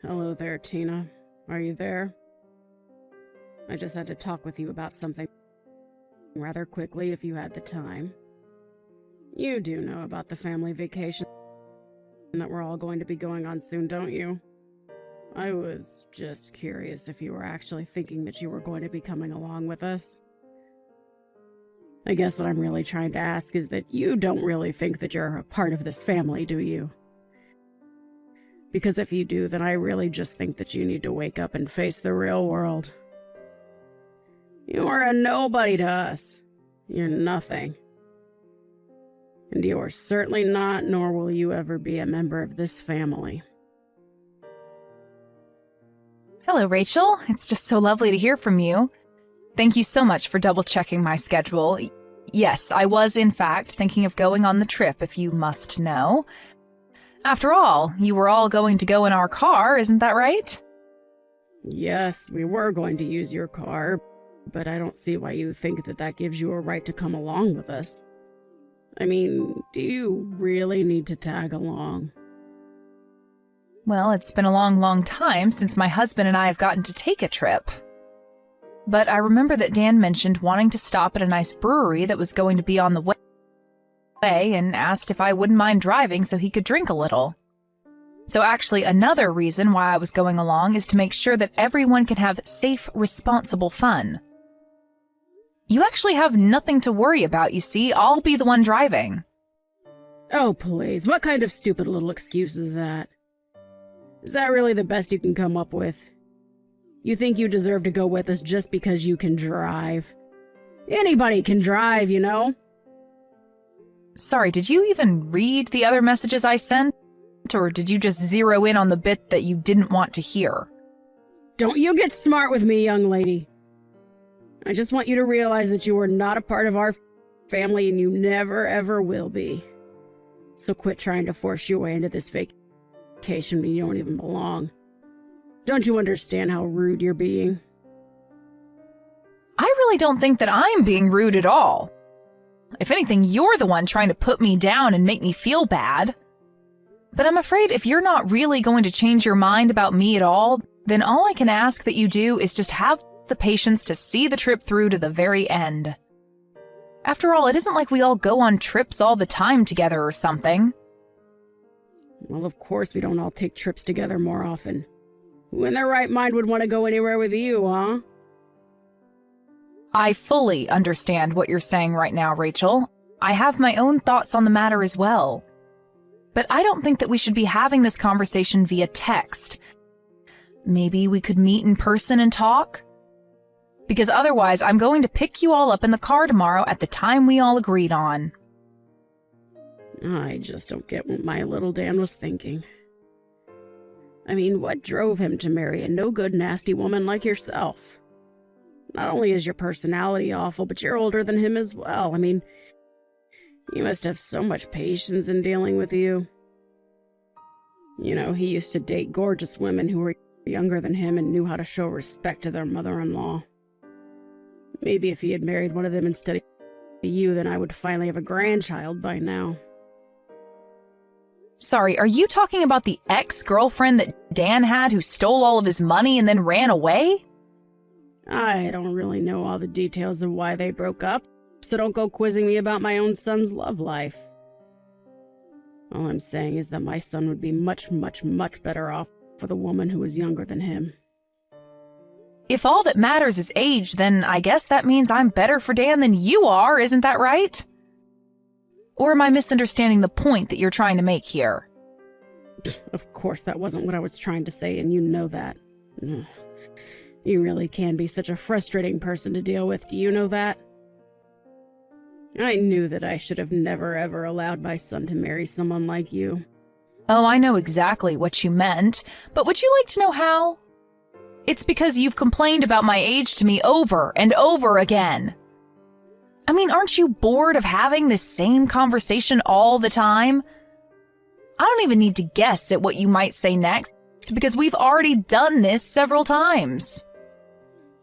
Hello there, Tina. Are you there? I just had to talk with you about something rather quickly if you had the time. You do know about the family vacation that we're all going to be going on soon, don't you? I was just curious if you were actually thinking that you were going to be coming along with us. I guess what I'm really trying to ask is that you don't really think that you're a part of this family, do you? Because if you do, then I really just think that you need to wake up and face the real world. You are a nobody to us. You're nothing. And you are certainly not, nor will you ever be a member of this family. Hello, Rachel. It's just so lovely to hear from you. Thank you so much for double-checking my schedule. Yes, I was, in fact, thinking of going on the trip, if you must know. After all, you were all going to go in our car, isn't that right? Yes, we were going to use your car, but I don't see why you think that that gives you a right to come along with us. I mean, do you really need to tag along? Well, it's been a long, long time since my husband and I have gotten to take a trip. But I remember that Dan mentioned wanting to stop at a nice brewery that was going to be on the way and asked if I wouldn't mind driving so he could drink a little. So actually, another reason why I was going along is to make sure that everyone can have safe, responsible fun. You actually have nothing to worry about, you see. I'll be the one driving. Oh, please. What kind of stupid little excuse is that? Is that really the best you can come up with? You think you deserve to go with us just because you can drive? Anybody can drive, you know? Sorry, did you even read the other messages I sent? Or did you just zero in on the bit that you didn't want to hear? Don't you get smart with me, young lady. I just want you to realize that you are not a part of our family and you never, ever will be. So quit trying to force your way into this vacation when you don't even belong. Don't you understand how rude you're being? I really don't think that I'm being rude at all. If anything, you're the one trying to put me down and make me feel bad. But I'm afraid if you're not really going to change your mind about me at all, then all I can ask that you do is just have the patience to see the trip through to the very end. After all, it isn't like we all go on trips all the time together or something. Well, of course we don't all take trips together more often. Who in their right mind would want to go anywhere with you, huh? I fully understand what you're saying right now, Rachel. I have my own thoughts on the matter as well. But I don't think that we should be having this conversation via text. Maybe we could meet in person and talk? Because otherwise, I'm going to pick you all up in the car tomorrow at the time we all agreed on. I just don't get what my little Dan was thinking. I mean, what drove him to marry a no-good, nasty woman like yourself? Not only is your personality awful, but you're older than him as well. I mean, you must have so much patience in dealing with you. You know, he used to date gorgeous women who were younger than him and knew how to show respect to their mother-in-law. Maybe if he had married one of them instead of you, then I would finally have a grandchild by now. Sorry, are you talking about the ex-girlfriend that Dan had who stole all of his money and then ran away? I don't really know all the details of why they broke up, so don't go quizzing me about my own son's love life. All I'm saying is that my son would be much, much, much better off with a woman who was younger than him. If all that matters is age, then I guess that means I'm better for Dan than you are, isn't that right? Or am I misunderstanding the point that you're trying to make here? Of course, that wasn't what I was trying to say, and you know that. Ugh. You really can be such a frustrating person to deal with, do you know that? I knew that I should have never ever allowed my son to marry someone like you. Oh, I know exactly what you meant, but would you like to know how? It's because you've complained about my age to me over and over again. I mean, aren't you bored of having this same conversation all the time? I don't even need to guess at what you might say next, because we've already done this several times.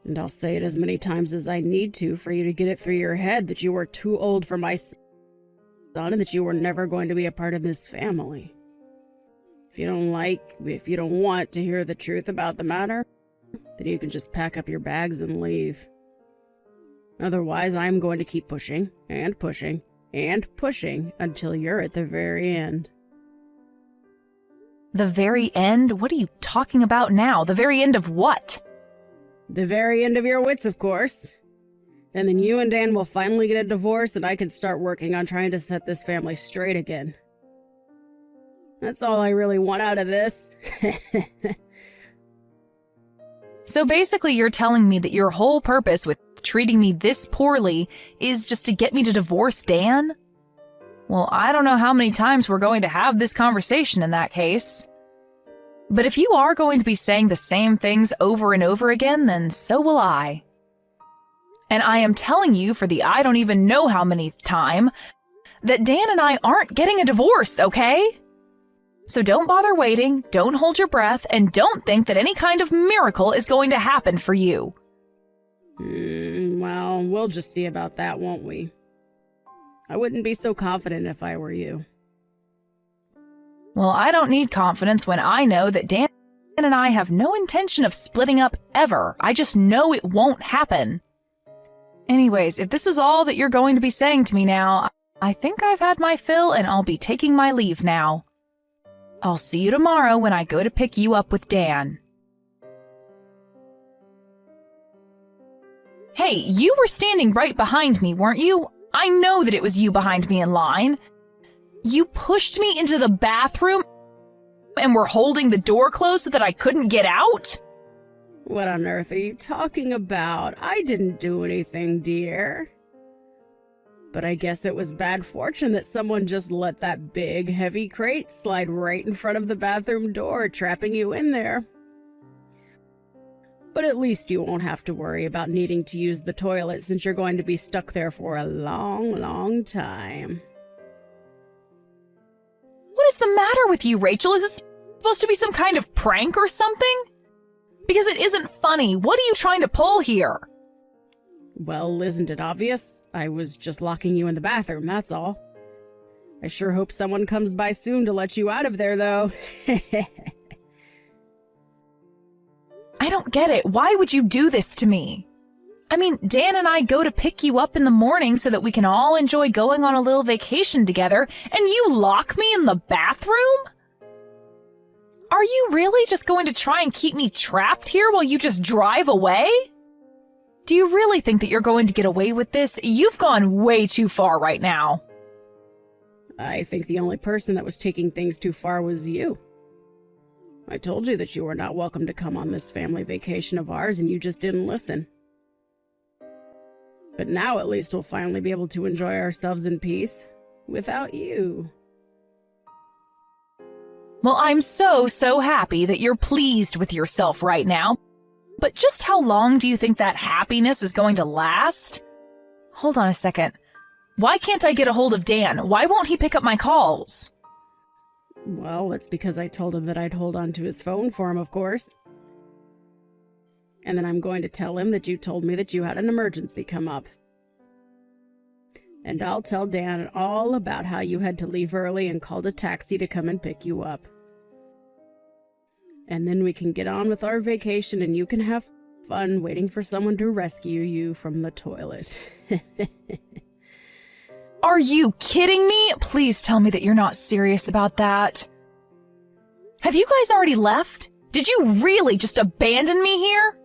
And I'll say it as many times as I need to for you to get it through your head that you were too old for my son and that you were never going to be a part of this family. If you don't want to hear the truth about the matter, then you can just pack up your bags and leave. Otherwise, I'm going to keep pushing and pushing and pushing until you're at the very end. The very end? What are you talking about now? The very end of what? The very end of your wits, of course. And then you and Dan will finally get a divorce and I can start working on trying to set this family straight again. That's all I really want out of this. So basically you're telling me that your whole purpose with treating me this poorly is just to get me to divorce Dan? Well, I don't know how many times we're going to have this conversation in that case. But if you are going to be saying the same things over and over again, then so will I. And I am telling you for the I don't even know how many time that Dan and I aren't getting a divorce, okay? So don't bother waiting, don't hold your breath, and don't think that any kind of miracle is going to happen for you. Well, we'll just see about that, won't we? I wouldn't be so confident if I were you. Well, I don't need confidence when I know that Dan and I have no intention of splitting up ever. I just know it won't happen. Anyways, if this is all that you're going to be saying to me now, I think I've had my fill and I'll be taking my leave now. I'll see you tomorrow when I go to pick you up with Dan. Hey, you were standing right behind me, weren't you? I know that it was you behind me in line. You pushed me into the bathroom and were holding the door closed so that I couldn't get out? What on earth are you talking about? I didn't do anything, dear. But I guess it was bad fortune that someone just let that big, heavy crate slide right in front of the bathroom door, trapping you in there. But at least you won't have to worry about needing to use the toilet since you're going to be stuck there for a long, long time. What is the matter with you, Rachel? Is this supposed to be some kind of prank or something? Because it isn't funny. What are you trying to pull here? Well, isn't it obvious? I was just locking you in the bathroom, that's all. I sure hope someone comes by soon to let you out of there, though. I don't get it. Why would you do this to me? I mean, Dan and I go to pick you up in the morning so that we can all enjoy going on a little vacation together, and you lock me in the bathroom? Are you really just going to try and keep me trapped here while you just drive away? Do you really think that you're going to get away with this? You've gone way too far right now. I think the only person that was taking things too far was you. I told you that you were not welcome to come on this family vacation of ours, and you just didn't listen. But now at least we'll finally be able to enjoy ourselves in peace, without you. Well, I'm so happy that you're pleased with yourself right now. But just how long do you think that happiness is going to last? Hold on a second. Why can't I get a hold of Dan? Why won't he pick up my calls? Well, that's because I told him that I'd hold on to his phone for him, of course. And then I'm going to tell him that you told me that you had an emergency come up. And I'll tell Dan all about how you had to leave early and called a taxi to come and pick you up. And then we can get on with our vacation and you can have fun waiting for someone to rescue you from the toilet. Are you kidding me? Please tell me that you're not serious about that. Have you guys already left? Did you really just abandon me here?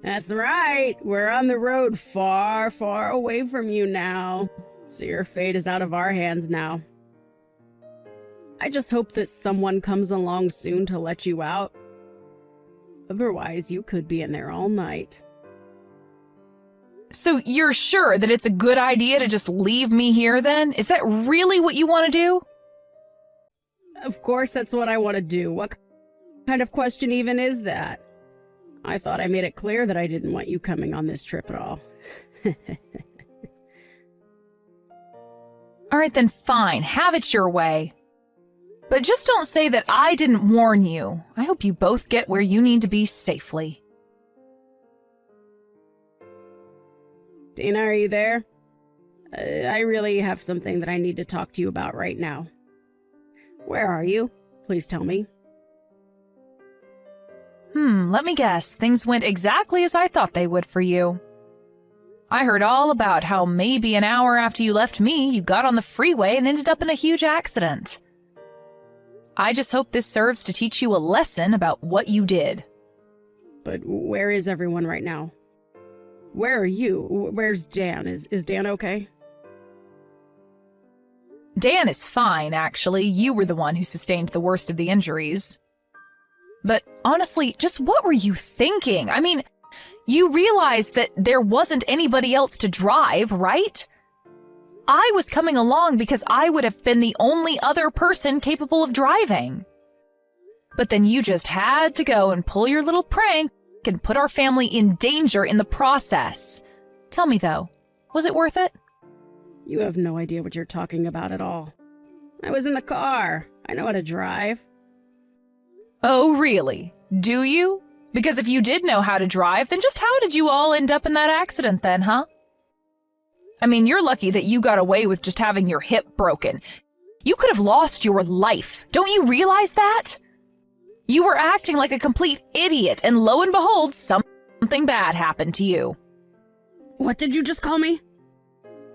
That's right. We're on the road far, far away from you now. So your fate is out of our hands now. I just hope that someone comes along soon to let you out. Otherwise, you could be in there all night. So you're sure that it's a good idea to just leave me here then? Is that really what you want to do? Of course, that's what I want to do. What kind of question even is that? I thought I made it clear that I didn't want you coming on this trip at all. All right, then fine. Have it your way. But just don't say that I didn't warn you. I hope you both get where you need to be safely. Dana, are you there? I really have something that I need to talk to you about right now. Where are you? Please tell me. Let me guess. Things went exactly as I thought they would for you. I heard all about how maybe an hour after you left me, you got on the freeway and ended up in a huge accident. I just hope this serves to teach you a lesson about what you did. But where is everyone right now? Where are you? Where's Dan? Is Dan okay? Dan is fine, actually. You were the one who sustained the worst of the injuries. But honestly, just what were you thinking? I mean, you realized that there wasn't anybody else to drive, right? I was coming along because I would have been the only other person capable of driving. But then you just had to go and pull your little prank and put our family in danger in the process. Tell me though, was it worth it? You have no idea what you're talking about at all. I was in the car. I know how to drive. Oh, really? Do you? Because if you did know how to drive, then just how did you all end up in that accident then, huh? I mean, you're lucky that you got away with just having your hip broken. You could have lost your life. Don't you realize that? You were acting like a complete idiot, and lo and behold, something bad happened to you. What did you just call me?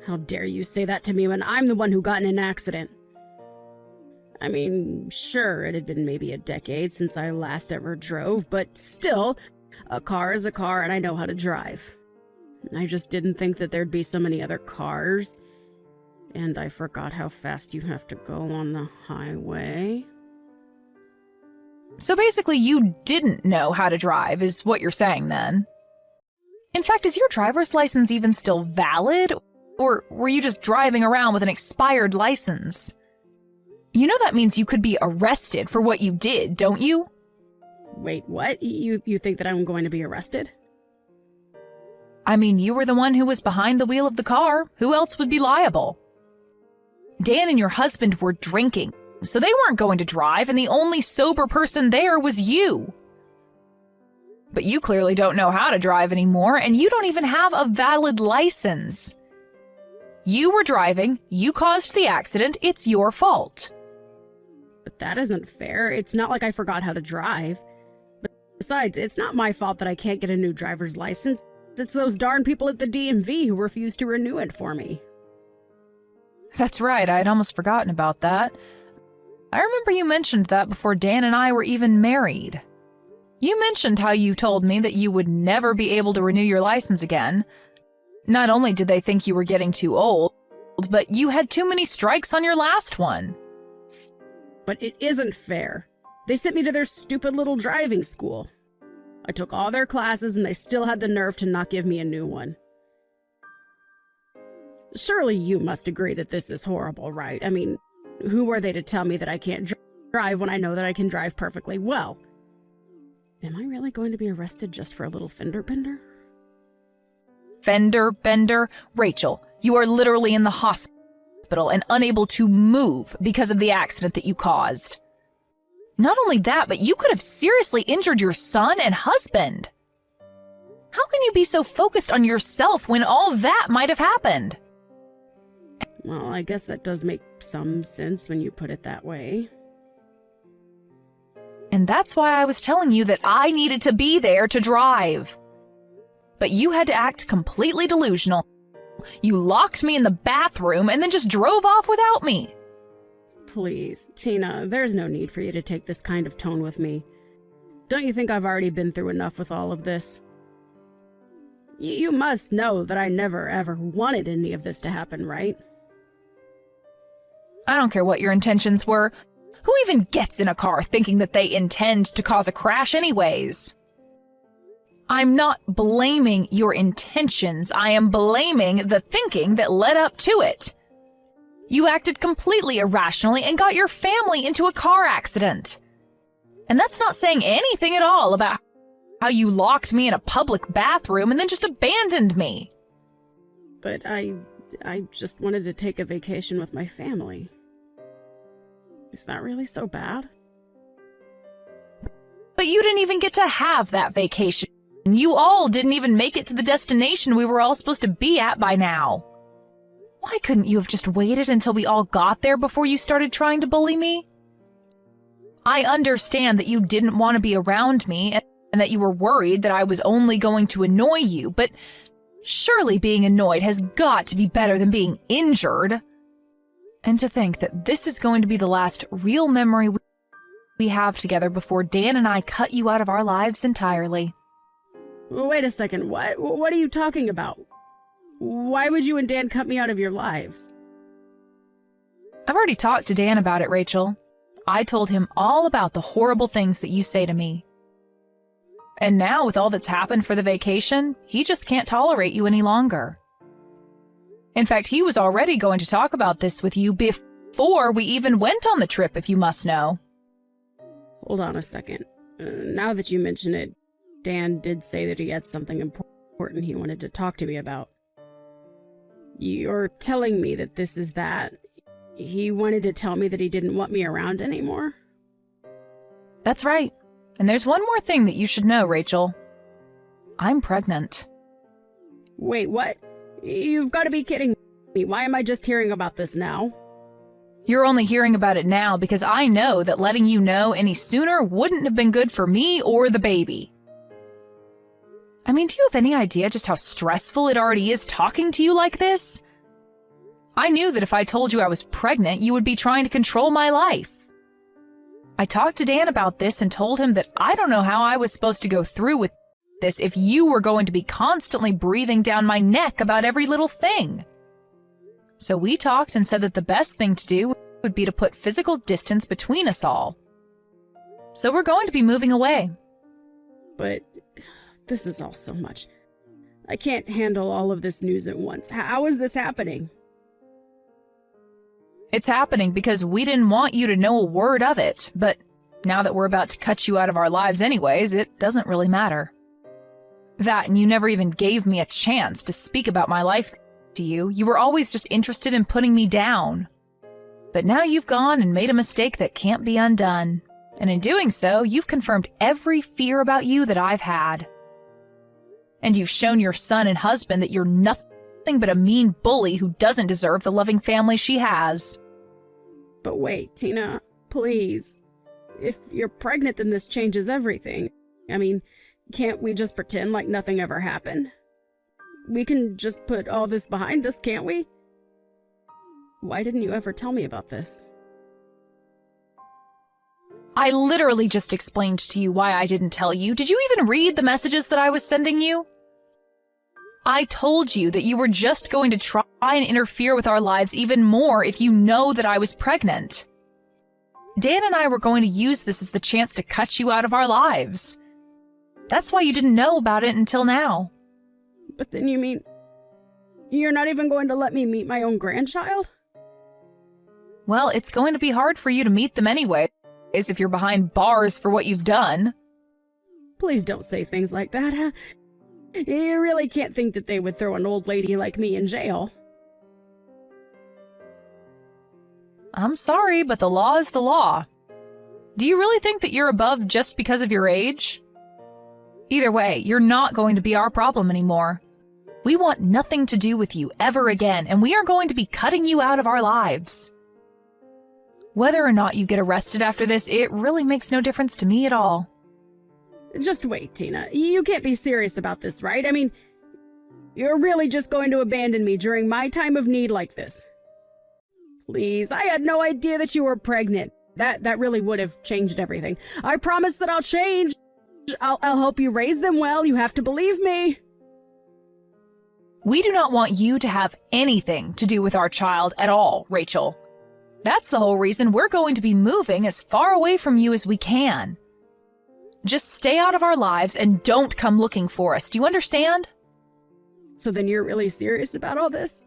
How dare you say that to me when I'm the one who got in an accident? I mean, sure, it had been maybe a decade since I last ever drove, but still, a car is a car and I know how to drive. I just didn't think that there'd be so many other cars, and I forgot how fast you have to go on the highway. So basically, you didn't know how to drive, is what you're saying then. In fact, is your driver's license even still valid? Or were you just driving around with an expired license? You know that means you could be arrested for what you did, don't you? Wait, what? You think that I'm going to be arrested? I mean, you were the one who was behind the wheel of the car. Who else would be liable? Dan and your husband were drinking, so they weren't going to drive, and the only sober person there was you. But you clearly don't know how to drive anymore, and you don't even have a valid license. You were driving, you caused the accident, it's your fault. But that isn't fair. It's not like I forgot how to drive. Besides, it's not my fault that I can't get a new driver's license. It's those darn people at the DMV who refuse to renew it for me. That's right, I'd almost forgotten about that. I remember you mentioned that before Dan and I were even married. You mentioned how you told me that you would never be able to renew your license again. Not only did they think you were getting too old, but you had too many strikes on your last one. But it isn't fair. They sent me to their stupid little driving school. I took all their classes and they still had the nerve to not give me a new one. Surely you must agree that this is horrible, right? I mean, who are they to tell me that I can't drive when I know that I can drive perfectly well? Am I really going to be arrested just for a little fender bender? Fender bender? Rachel, you are literally in the hospital and unable to move because of the accident that you caused. Not only that, but you could have seriously injured your son and husband. How can you be so focused on yourself when all that might have happened? Well, I guess that does make some sense when you put it that way. And that's why I was telling you that I needed to be there to drive. But you had to act completely delusional. You locked me in the bathroom and then just drove off without me. Please, Tina, there's no need for you to take this kind of tone with me. Don't you think I've already been through enough with all of this? You must know that I never ever wanted any of this to happen, right? I don't care what your intentions were. Who even gets in a car thinking that they intend to cause a crash anyways? I'm not blaming your intentions. I am blaming the thinking that led up to it. You acted completely irrationally and got your family into a car accident. And that's not saying anything at all about how you locked me in a public bathroom and then just abandoned me. But I just wanted to take a vacation with my family. Is that really so bad? But you didn't even get to have that vacation. You all didn't even make it to the destination we were all supposed to be at by now. Why couldn't you have just waited until we all got there before you started trying to bully me? I understand that you didn't want to be around me and that you were worried that I was only going to annoy you, but surely being annoyed has got to be better than being injured. And to think that this is going to be the last real memory we have together before Dan and I cut you out of our lives entirely. Wait a second, what? What are you talking about? Why would you and Dan cut me out of your lives? I've already talked to Dan about it, Rachel. I told him all about the horrible things that you say to me. And now, with all that's happened for the vacation, he just can't tolerate you any longer. In fact, he was already going to talk about this with you before we even went on the trip, if you must know. Hold on a second. Now that you mention it, Dan did say that he had something important he wanted to talk to me about. You're telling me that this is that. He wanted to tell me that he didn't want me around anymore? That's right. And there's one more thing that you should know, Rachel. I'm pregnant. Wait, what? You've got to be kidding me. Why am I just hearing about this now? You're only hearing about it now because I know that letting you know any sooner wouldn't have been good for me or the baby. I mean, do you have any idea just how stressful it already is talking to you like this? I knew that if I told you I was pregnant, you would be trying to control my life. I talked to Dan about this and told him that I don't know how I was supposed to go through with this if you were going to be constantly breathing down my neck about every little thing. So we talked and said that the best thing to do would be to put physical distance between us all. So we're going to be moving away. But this is all so much. I can't handle all of this news at once. How is this happening? It's happening because we didn't want you to know a word of it, but now that we're about to cut you out of our lives anyways, it doesn't really matter. That, and you never even gave me a chance to speak about my life to you. You were always just interested in putting me down. But now you've gone and made a mistake that can't be undone. And in doing so, you've confirmed every fear about you that I've had. And you've shown your son and husband that you're nothing but a mean bully who doesn't deserve the loving family she has. But wait, Tina, please. If you're pregnant, then this changes everything. I mean, can't we just pretend like nothing ever happened? We can just put all this behind us, can't we? Why didn't you ever tell me about this? I literally just explained to you why I didn't tell you. Did you even read the messages that I was sending you? I told you that you were just going to try and interfere with our lives even more if you know that I was pregnant. Dan and I were going to use this as the chance to cut you out of our lives. That's why you didn't know about it until now. But then you mean you're not even going to let me meet my own grandchild? Well, it's going to be hard for you to meet them anyway, if you're behind bars for what you've done. Please don't say things like that. You really can't think that they would throw an old lady like me in jail. I'm sorry, but the law is the law. Do you really think that you're above just because of your age? Either way, you're not going to be our problem anymore. We want nothing to do with you ever again, and we are going to be cutting you out of our lives. Whether or not you get arrested after this, it really makes no difference to me at all. Just wait, Tina. You can't be serious about this, right? I mean, you're really just going to abandon me during my time of need like this? Please, I had no idea that you were pregnant. That really would have changed everything. I promise that I'll change. I'll help you raise them well. You have to believe me. We do not want you to have anything to do with our child at all, Rachel. That's the whole reason we're going to be moving as far away from you as we can. Just stay out of our lives and don't come looking for us. Do you understand? So then you're really serious about all this?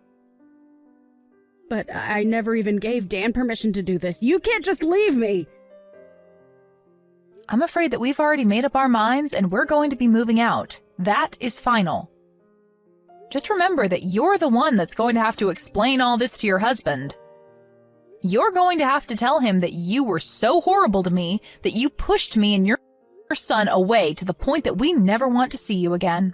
But I never even gave Dan permission to do this. You can't just leave me! I'm afraid that we've already made up our minds and we're going to be moving out. That is final. Just remember that you're the one that's going to have to explain all this to your husband. You're going to have to tell him that you were so horrible to me that you pushed me and your son away to the point that we never want to see you again.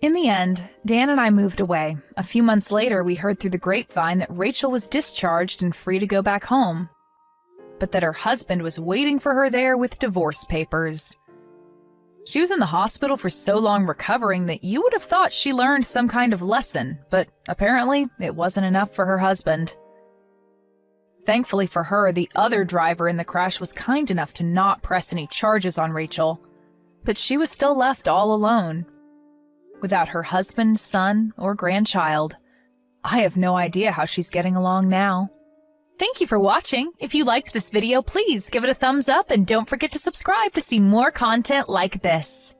In the end, Dan and I moved away. A few months later, we heard through the grapevine that Rachel was discharged and free to go back home, but that her husband was waiting for her there with divorce papers. She was in the hospital for so long recovering that you would have thought she learned some kind of lesson, but apparently it wasn't enough for her husband. Thankfully for her, the other driver in the crash was kind enough to not press any charges on Rachel, but she was still left all alone, without her husband, son, or grandchild. I have no idea how she's getting along now. Thank you for watching. If you liked this video, please give it a thumbs up and don't forget to subscribe to see more content like this.